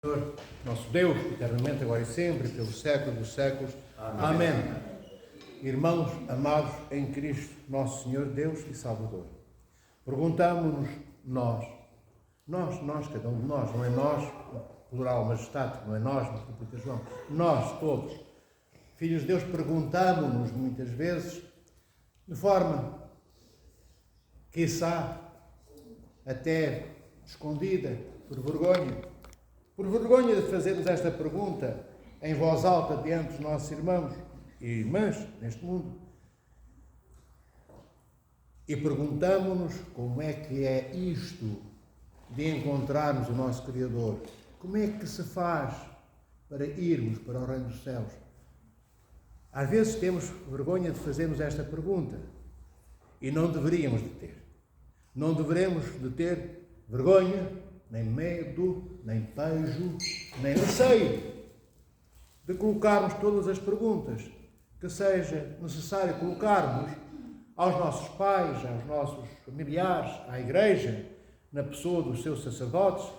Senhor, nosso Deus, eternamente, agora e sempre, pelos séculos dos séculos. Amém. Irmãos amados em Cristo, nosso Senhor, Deus e Salvador, perguntamos-nos nós, cada um de nós, não é nós, plural majestático, não é nós, mas República João, nós todos, filhos de Deus, perguntamos-nos muitas vezes, de forma, quiçá, até escondida, por vergonha de fazermos esta pergunta em voz alta diante dos nossos irmãos e irmãs neste mundo. E perguntamos-nos como é que é isto de encontrarmos o nosso Criador. Como é que se faz para irmos para o reino dos céus? Às vezes temos vergonha de fazermos esta pergunta e não deveríamos de ter. Não deveremos de ter vergonha, nem medo, nem pejo, nem receio de colocarmos todas as perguntas que seja necessário colocarmos aos nossos pais, aos nossos familiares, à Igreja, na pessoa dos seus sacerdotes,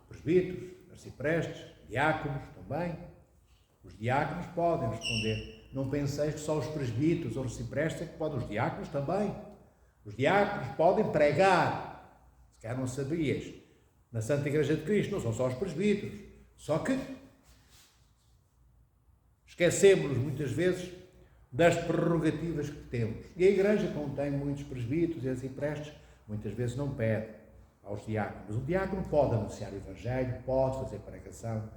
presbíteros, arciprestes, diáconos também. Os diáconos podem responder. Não penseis que só os presbíteros ou arciprestes é que podem, os diáconos também. Os diáconos podem pregar. Se calhar não sabias, na Santa Igreja de Cristo não são só os presbíteros, só que esquecemos-nos muitas vezes das prerrogativas que temos. E a Igreja contém muitos presbíteros e arciprestes, muitas vezes não pede aos diáconos. O diácono pode anunciar o Evangelho, pode fazer pregação,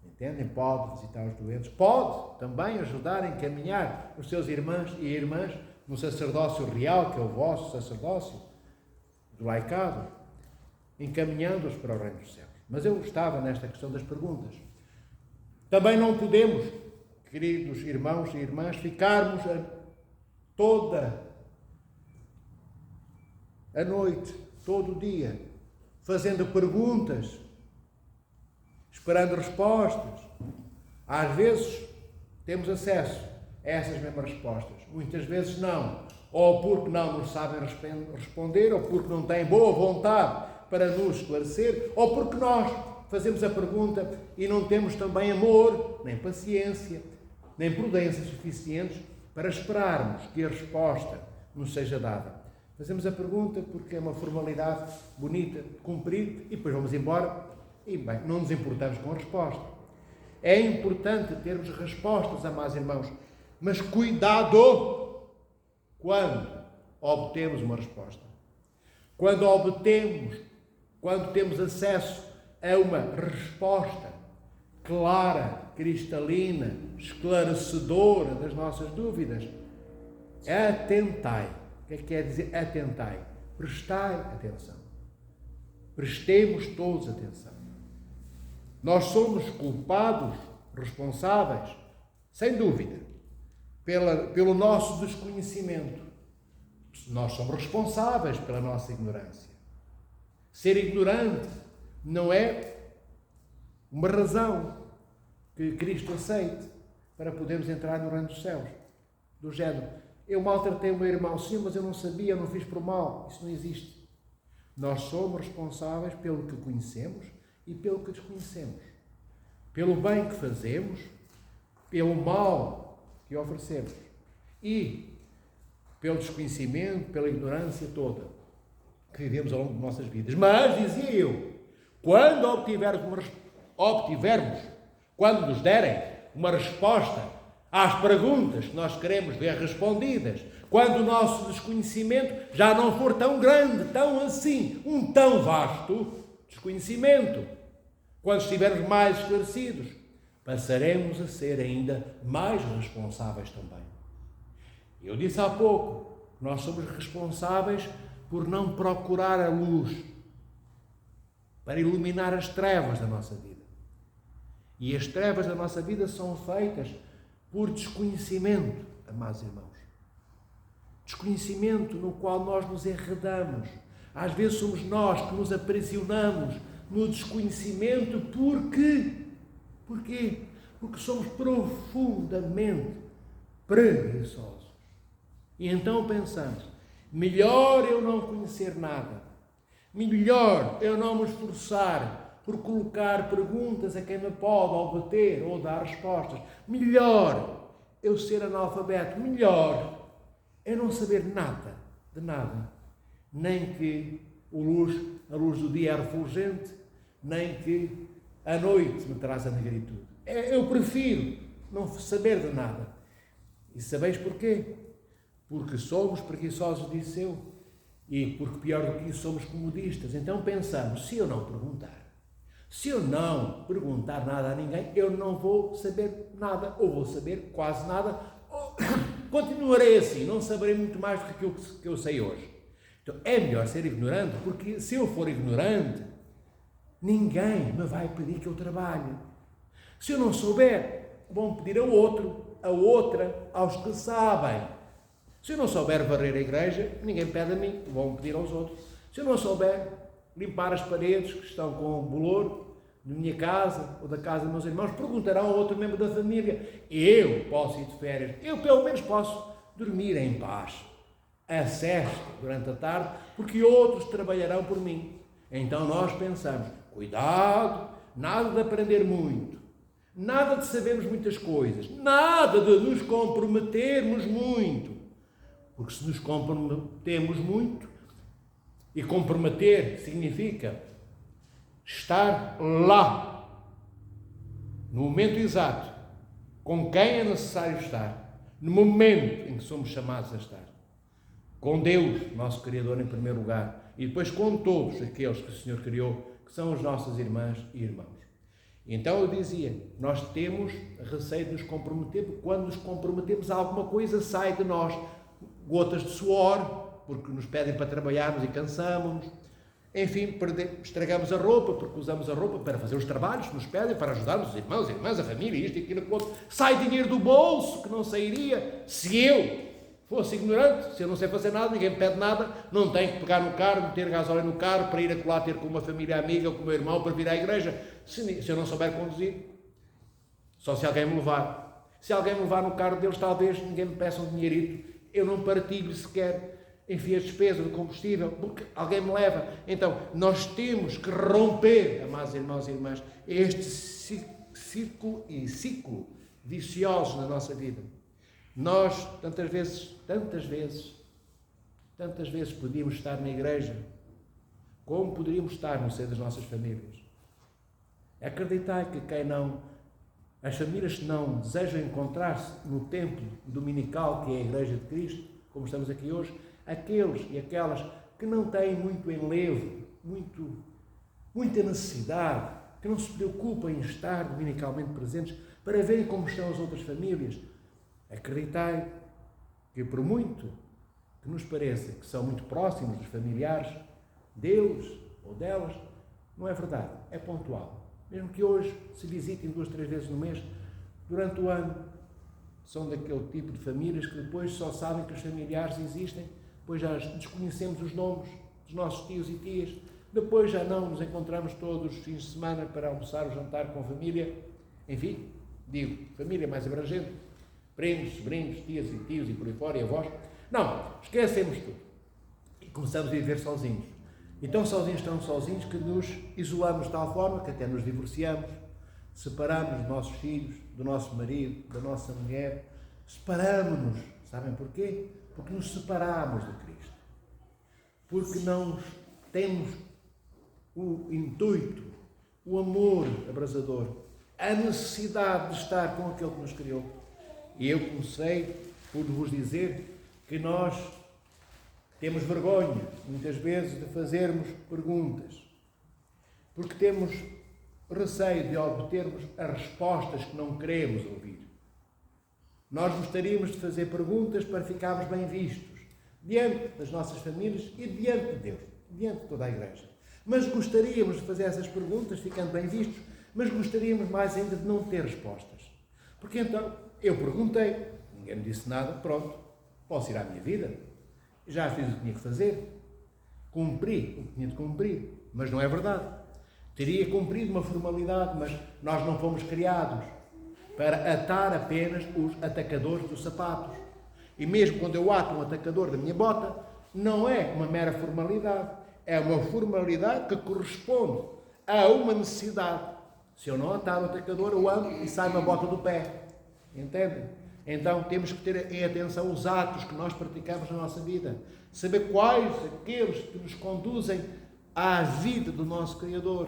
entendem? Pode visitar os doentes, pode também ajudar a encaminhar os seus irmãos e irmãs no sacerdócio real, que é o vosso sacerdócio, do laicado, encaminhando-os para o reino dos céus. Mas eu estava nesta questão das perguntas. Também não podemos, queridos irmãos e irmãs, ficarmos toda a noite, todo o dia, fazendo perguntas, esperando respostas. Às vezes temos acesso a essas mesmas respostas, muitas vezes não, ou porque não nos sabem responder, ou porque não têm boa vontade para nos esclarecer, ou porque nós fazemos a pergunta e não temos também amor, nem paciência, nem prudência suficientes para esperarmos que a resposta nos seja dada. Fazemos a pergunta porque é uma formalidade bonita de cumprir e depois vamos embora e, bem, não nos importamos com a resposta. É importante termos respostas, amados irmãos, mas cuidado quando obtemos uma resposta. Quando temos acesso a uma resposta clara, cristalina, esclarecedora das nossas dúvidas, atentai. O que é que quer dizer atentai? Prestai atenção. Prestemos todos atenção. Nós somos culpados, responsáveis, sem dúvida, pelo nosso desconhecimento. Nós somos responsáveis pela nossa ignorância. Ser ignorante não é uma razão que Cristo aceite para podermos entrar no reino dos céus. Do género, eu maltratei o meu irmão, sim, mas eu não sabia, eu não fiz por mal. Isso não existe. Nós somos responsáveis pelo que conhecemos e pelo que desconhecemos. Pelo bem que fazemos, pelo mal que oferecemos. E pelo desconhecimento, pela ignorância toda que vivemos ao longo de nossas vidas. Mas, dizia eu, quando quando nos derem uma resposta às perguntas que nós queremos ver respondidas, quando o nosso desconhecimento já não for tão grande, tão assim, um tão vasto desconhecimento, quando estivermos mais esclarecidos, passaremos a ser ainda mais responsáveis também. Eu disse há pouco, nós somos responsáveis por não procurar a luz para iluminar as trevas da nossa vida. E as trevas da nossa vida são feitas por desconhecimento, amados irmãos. Desconhecimento no qual nós nos enredamos. Às vezes somos nós que nos aprisionamos no desconhecimento porque... Porquê? Porque somos profundamente preguiçosos. E então pensamos, melhor eu não conhecer nada, melhor eu não me esforçar por colocar perguntas a quem me pode ou bater ou dar respostas. Melhor eu ser analfabeto, melhor é não saber nada, de nada. Nem que a luz do dia é refulgente, nem que a noite me traz a negritude. Eu prefiro não saber de nada. E sabeis porquê? Porque somos preguiçosos, disse eu, e porque pior do que isso somos comodistas. Então pensamos, se eu não perguntar nada a ninguém, eu não vou saber nada, ou vou saber quase nada, ou continuarei assim, não saberei muito mais do que eu sei hoje. Então é melhor ser ignorante, porque se eu for ignorante, ninguém me vai pedir que eu trabalhe. Se eu não souber, vão pedir a outro, a outra, aos que sabem. Se eu não souber varrer a igreja, ninguém pede a mim, vão pedir aos outros. Se eu não souber limpar as paredes que estão com bolor de minha casa ou da casa dos meus irmãos, perguntarão a outro membro da família. Eu posso ir de férias, eu pelo menos posso dormir em paz, a sesta durante a tarde, porque outros trabalharão por mim. Então nós pensamos, cuidado, nada de aprender muito, nada de sabermos muitas coisas, nada de nos comprometermos muito, porque se nos comprometemos muito, e comprometer significa estar lá, no momento exato, com quem é necessário estar, no momento em que somos chamados a estar, com Deus, nosso Criador em primeiro lugar, e depois com todos aqueles que o Senhor criou, que são as nossas irmãs e irmãos. Então eu dizia, nós temos receio de nos comprometer, porque quando nos comprometemos alguma coisa sai de nós, gotas de suor, porque nos pedem para trabalharmos e cansamos-nos, enfim, estragamos a roupa, porque usamos a roupa para fazer os trabalhos que nos pedem, para ajudarmos os irmãos, irmãs, a família, isto e aquilo, outro. Sai dinheiro do bolso, que não sairia se eu fosse ignorante, se eu não sei fazer nada, ninguém me pede nada, não tenho que pegar no carro, meter gasóleo no carro, para ir acolá ter com uma família amiga ou com o meu irmão para vir à igreja, se eu não souber conduzir, só se alguém me levar. Se alguém me levar no carro deles, talvez ninguém me peça um dinheirito, eu não partilho sequer, enfim, a despesa do combustível, porque alguém me leva. Então, nós temos que romper, amados irmãos e irmãs, este ciclo vicioso na nossa vida. Nós, tantas vezes podíamos estar na igreja, como poderíamos estar no seio das nossas famílias. Acreditai que as famílias que não desejam encontrar-se no templo dominical, que é a Igreja de Cristo, como estamos aqui hoje, aqueles e aquelas que não têm muito enlevo, muita necessidade, que não se preocupam em estar dominicalmente presentes para verem como estão as outras famílias. Acreditai que, por muito que nos pareça que são muito próximos dos familiares deles ou delas, não é verdade, é pontual. Mesmo que hoje se visitem 2, 3 vezes no mês, durante o ano, são daquele tipo de famílias que depois só sabem que os familiares existem, depois já desconhecemos os nomes dos nossos tios e tias, depois já não nos encontramos todos os fins de semana para almoçar ou jantar com a família, enfim, digo, família mais abrangente, primos, sobrinhos, tias e tios e por aí fora, e avós. Não, esquecemos tudo e começamos a viver sozinhos. Então sozinhos, tão sozinhos que nos isolamos de tal forma que até nos divorciamos, separamos dos nossos filhos, do nosso marido, da nossa mulher, separamos-nos. Sabem porquê? Porque nos separamos de Cristo. Porque não temos o intuito, o amor abrasador, a necessidade de estar com aquele que nos criou. E eu comecei por vos dizer que nós temos vergonha, muitas vezes, de fazermos perguntas, porque temos receio de obtermos as respostas que não queremos ouvir. Nós gostaríamos de fazer perguntas para ficarmos bem vistos, diante das nossas famílias e diante de Deus, diante de toda a igreja. Mas gostaríamos de fazer essas perguntas, ficando bem vistos, mas gostaríamos mais ainda de não ter respostas. Porque então, eu perguntei, ninguém me disse nada, pronto, posso ir à minha vida. Já fiz o que tinha que fazer, cumpri o que tinha de cumprir, mas não é verdade. Teria cumprido uma formalidade, mas nós não fomos criados para atar apenas os atacadores dos sapatos. E mesmo quando eu ato um atacador da minha bota, não é uma mera formalidade, é uma formalidade que corresponde há uma necessidade. Se eu não atar o atacador, eu ando e sai-me a bota do pé. Entendem? Então temos que ter em atenção os atos que nós praticamos na nossa vida. Saber quais aqueles que nos conduzem à vida do nosso Criador.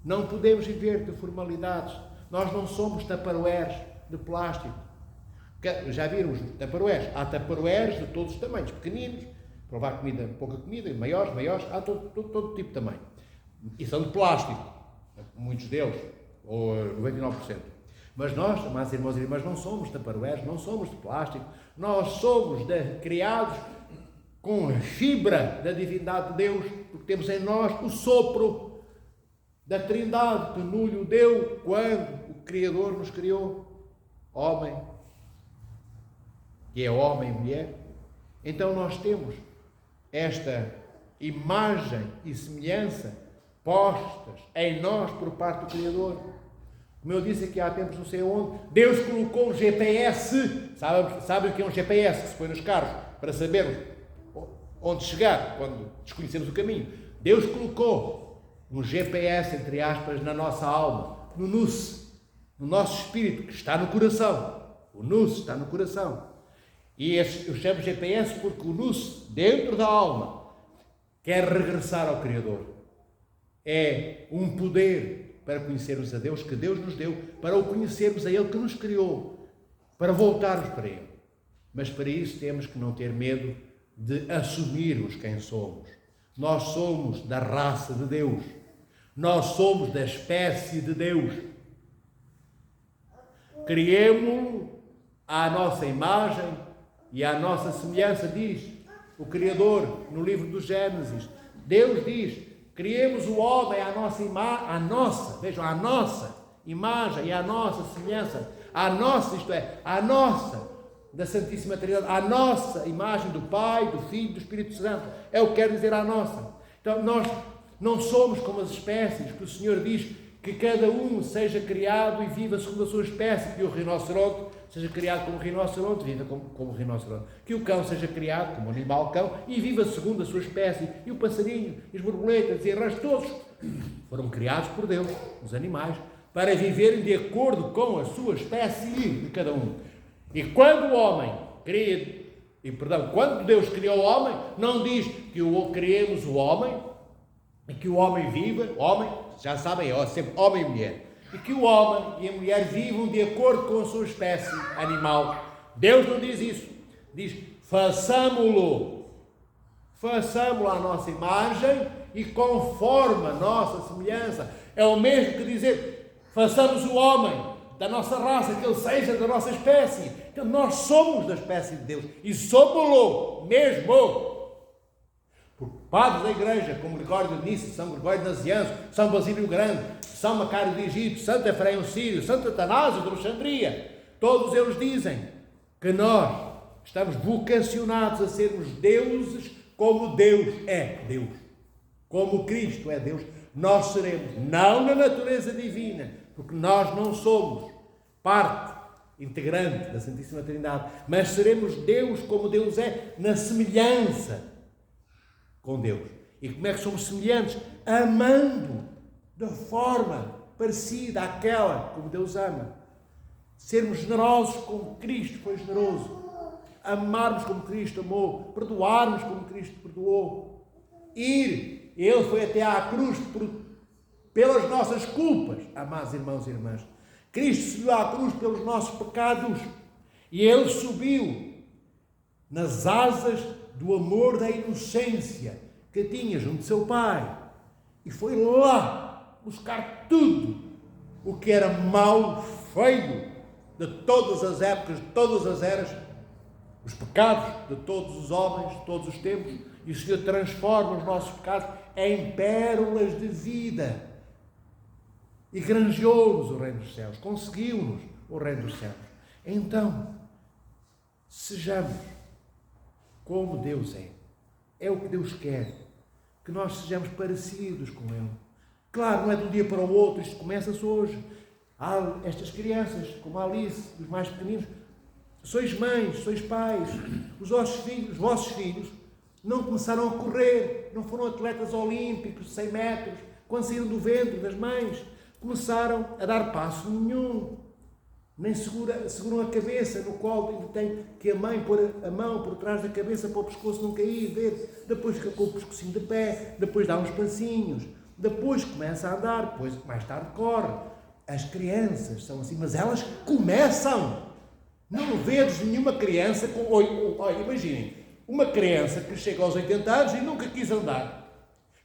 Não podemos viver de formalidades. Nós não somos taparoeiros de plástico. Já viram os taparoeiros? Há taparoeiros de todos os tamanhos, pequeninos, para levar comida, pouca comida, maiores, há todo tipo de tamanho. E são de plástico, muitos deles, ou 99%. Mas nós, amados irmãos e irmãs, não somos taparoeiros, não somos de plástico. Nós somos criados com a fibra da divindade de Deus, porque temos em nós o sopro da Trindade que nos deu quando o Criador nos criou, homem, que é homem e mulher. Então nós temos esta imagem e semelhança postas em nós por parte do Criador. Como eu disse aqui há tempos, não sei onde, Deus colocou um GPS. Sabe o que é um GPS que se põe nos carros para sabermos onde chegar quando desconhecemos o caminho? Deus colocou um GPS, entre aspas, na nossa alma, no nous, no nosso espírito, que está no coração. O nous está no coração. E eu chamo GPS porque o nous, dentro da alma, quer regressar ao Criador. É um poder para conhecermos a Deus, que Deus nos deu, para o conhecermos a Ele que nos criou, para voltarmos para Ele. Mas para isso temos que não ter medo de assumirmos quem somos. Nós somos da raça de Deus. Nós somos da espécie de Deus. Criemo-lo à nossa imagem e à nossa semelhança, diz o Criador no livro do Gênesis. Deus diz: criemos o homem à nossa imagem e à nossa semelhança. À nossa, isto é, à nossa, da Santíssima Trindade, à nossa imagem do Pai, do Filho e do Espírito Santo. É o que quer dizer à nossa. Então nós não somos como as espécies, que o Senhor diz que cada um seja criado e viva segundo a sua espécie, que o rinoceronte seja criado como rinoceronte, viva como rinoceronte. Que o cão seja criado como animal cão e viva segundo a sua espécie. E o passarinho, e as borboletas e as rãs, todos foram criados por Deus, os animais, para viverem de acordo com a sua espécie de cada um. E quando o homem quando Deus criou o homem, não diz que criemos o homem e que o homem viva, homem, já sabem, é sempre homem e mulher, e que o homem e a mulher vivam de acordo com a sua espécie animal. Deus não diz isso. Diz: façamo-lo à nossa imagem e conforme a nossa semelhança. É o mesmo que dizer: façamos o homem da nossa raça, que ele seja da nossa espécie. Então nós somos da espécie de Deus e somos-lo mesmo. Porque padres da Igreja, como Gregório de Nice, São Gregório de Nazianzo, São Basílio Grande, São Macário de Egito, Santo Efraim Sírio, Santo Atanásio de Alexandria, todos eles dizem que nós estamos vocacionados a sermos deuses como Deus é Deus. Como Cristo é Deus, nós seremos, não na natureza divina, porque nós não somos parte integrante da Santíssima Trindade, mas seremos Deus como Deus é, na semelhança com Deus. E como é que somos semelhantes? Amando da forma parecida àquela como Deus ama. Sermos generosos como Cristo foi generoso. Amarmos como Cristo amou. Perdoarmos como Cristo perdoou. Ele foi até à cruz pelas nossas culpas, amados irmãos e irmãs. Cristo subiu à cruz pelos nossos pecados e Ele subiu nas asas do amor da inocência que tinha junto de seu Pai e foi lá buscar tudo o que era mau, feio, de todas as épocas, de todas as eras, os pecados de todos os homens, de todos os tempos, e o Senhor transforma os nossos pecados em pérolas de vida. E granjeou-nos o reino dos céus, conseguiu-nos o reino dos céus. Então, sejamos como Deus é. É o que Deus quer, que nós sejamos parecidos com Ele. Claro, não é de um dia para o outro, isto começa-se hoje. Há estas crianças, como a Alice, os mais pequeninos, sois mães, sois pais, os vossos filhos, não começaram a correr, não foram atletas olímpicos, 100 metros, quando saíram do ventre das mães, começaram a dar passo nenhum. Nem seguram a cabeça no colo, tem que a mãe pôr a mão por trás da cabeça para o pescoço não cair, ver. Depois fica com o pescocinho de pé, depois dá uns passinhos, depois começa a andar, depois mais tarde corre. As crianças são assim, mas elas começam. Não vedes nenhuma criança com... Olha, imaginem, uma criança que chega aos 80 anos e nunca quis andar,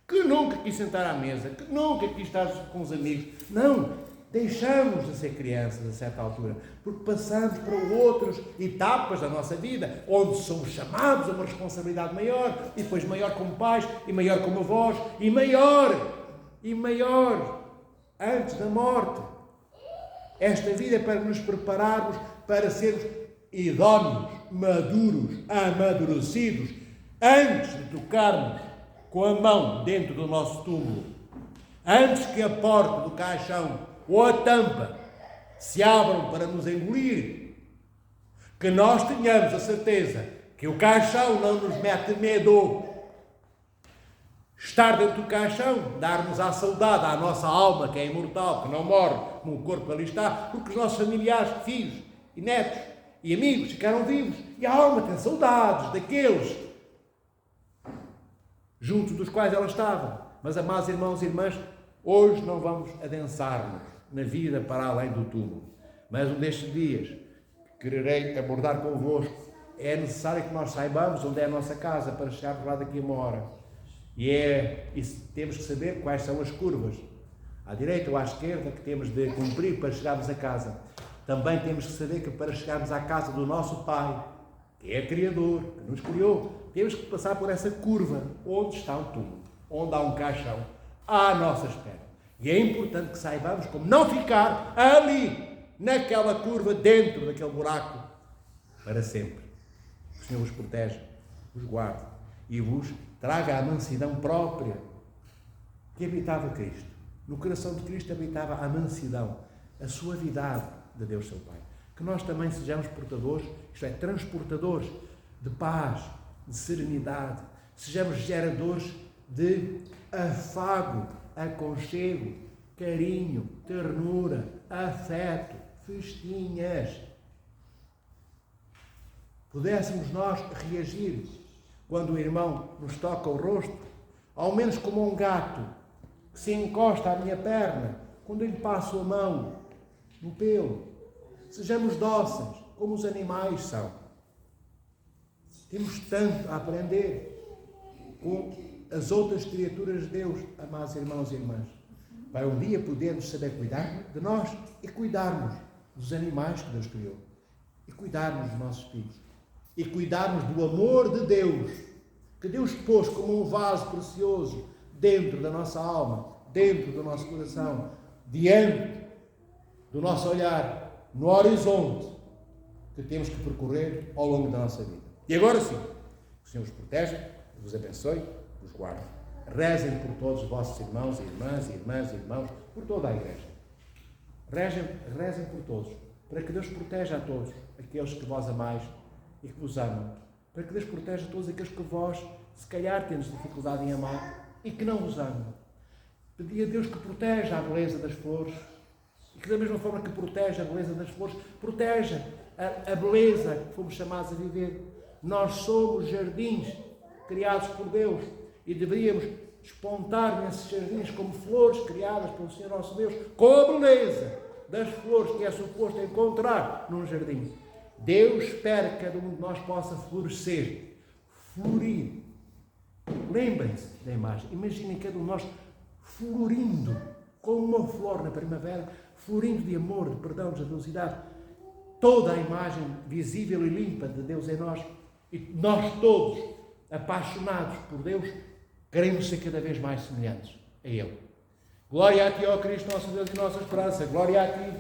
que nunca quis sentar à mesa, que nunca quis estar com os amigos. Não! Deixamos de ser crianças a certa altura, porque passamos para outras etapas da nossa vida, onde somos chamados a uma responsabilidade maior, e depois maior como pais, e maior como avós, e maior, antes da morte. Esta vida é para nos prepararmos para sermos idóneos, maduros, amadurecidos, antes de tocarmos com a mão dentro do nosso túmulo, antes que a porta do caixão ou a tampa se abram para nos engolir, que nós tenhamos a certeza que o caixão não nos mete medo. Estar dentro do caixão, dar-nos a saudade à nossa alma, que é imortal, que não morre, como o corpo ali está, porque os nossos familiares, filhos e netos e amigos ficaram vivos, e a alma tem saudades daqueles junto dos quais ela estava. Mas, amados irmãos e irmãs, hoje não vamos adensar-nos na vida para além do túmulo, mas um destes dias quererei abordar convosco. É necessário que nós saibamos onde é a nossa casa para chegarmos lá daqui a uma hora, e temos que saber quais são as curvas, à direita ou à esquerda, que temos de cumprir para chegarmos a casa. Também temos que saber que para chegarmos à casa do nosso Pai, que é Criador, que nos criou, temos que passar por essa curva, onde está um túmulo, onde há um caixão à nossa espera. E é importante que saibamos como não ficar ali, naquela curva, dentro daquele buraco, para sempre. O Senhor vos proteja, vos guarde e vos traga a mansidão própria que habitava Cristo. No coração de Cristo habitava a mansidão, a suavidade de Deus seu Pai. Que nós também sejamos portadores, isto é, transportadores de paz, de serenidade, sejamos geradores de afago, aconchego, carinho, ternura, afeto, festinhas. Pudéssemos nós reagir quando o irmão nos toca o rosto, ao menos como um gato que se encosta à minha perna quando eu lhe passo a mão no pelo. Sejamos dóceis, como os animais são. Temos tanto a aprender com as outras criaturas de Deus, amados irmãos e irmãs, para um dia podermos saber cuidar de nós e cuidarmos dos animais que Deus criou, e cuidarmos dos nossos filhos, e cuidarmos do amor de Deus, que Deus pôs como um vaso precioso dentro da nossa alma, dentro do nosso coração, diante do nosso olhar, no horizonte que temos que percorrer ao longo da nossa vida. E agora sim, o Senhor vos proteja, vos abençoe, vos guarde. Rezem por todos os vossos irmãos e irmãos, por toda a Igreja. Rezem por todos, para que Deus proteja a todos aqueles que vós amais e que vos amam. Para que Deus proteja a todos aqueles que vós, se calhar, tendes dificuldade em amar e que não vos amam. Pedi a Deus que proteja a beleza das flores e que, da mesma forma que protege a beleza das flores, proteja a beleza que fomos chamados a viver. Nós somos jardins criados por Deus e deveríamos despontar nesses jardins como flores criadas pelo Senhor nosso Deus, com a beleza das flores que é suposto encontrar num jardim. Deus espera que cada um de nós possa florescer, florir. Lembrem-se da imagem. Imaginem cada um de nós florindo, como uma flor na primavera, florindo de amor, de perdão, de generosidade. Toda a imagem visível e limpa de Deus em nós. E nós todos, apaixonados por Deus, queremos ser cada vez mais semelhantes a Ele. Glória a Ti, ó Cristo, nosso Deus e nossa esperança. Glória a Ti.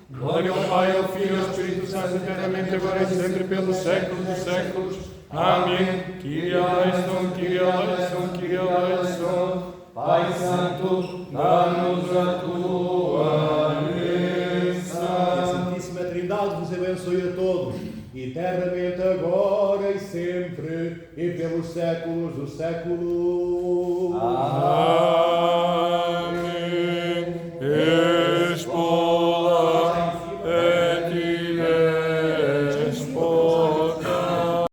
Glória ao Pai, ao Filho e ao Espírito Santo, eternamente, agora e sempre, pelos séculos dos séculos. Amém. Kyrie eleison, Kyrie eleison, Kyrie eleison. Pai Santo, dá-nos a Tua bênção. Que a Santíssima Trindade vos abençoe a todos, eternamente, agora e sempre, e pelos séculos dos séculos. Amém.